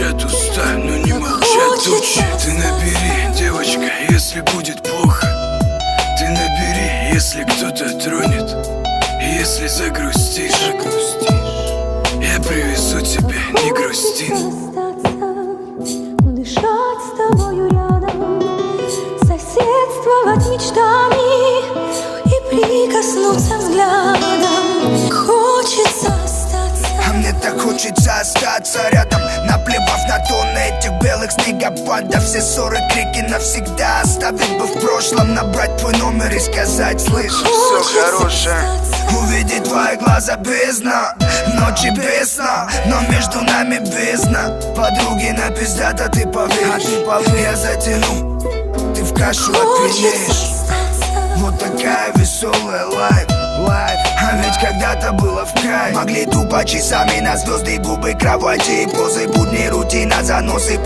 Молчат уста, но не молчат тучи. Ты набери, девочка, если будет плохо. Ты набери, если кто-то тронет. Если загрустишь, я привезу тебя, не грусти. Дышать с тобою рядом, соседствовать мечтами и прикоснуться взглядом. Хочется остаться, а мне так хочется остаться рядом, наплевав на тонны этих белых снегопадов. Все ссоры, крики навсегда оставить бы в прошлом. Набрать твой номер и сказать: слышишь, все хорошее. Увидеть твои глаза бездна, ночи без сна, но между нами бездна. Подруги напиздят, а ты поверь, я затяну, ты в кашу отвинешь. Вот такая веселая лайф. А ведь когда-то было в кайф. Могли тупо часами на звезды, губы, кровати и позы. Будни, рутина, заносы,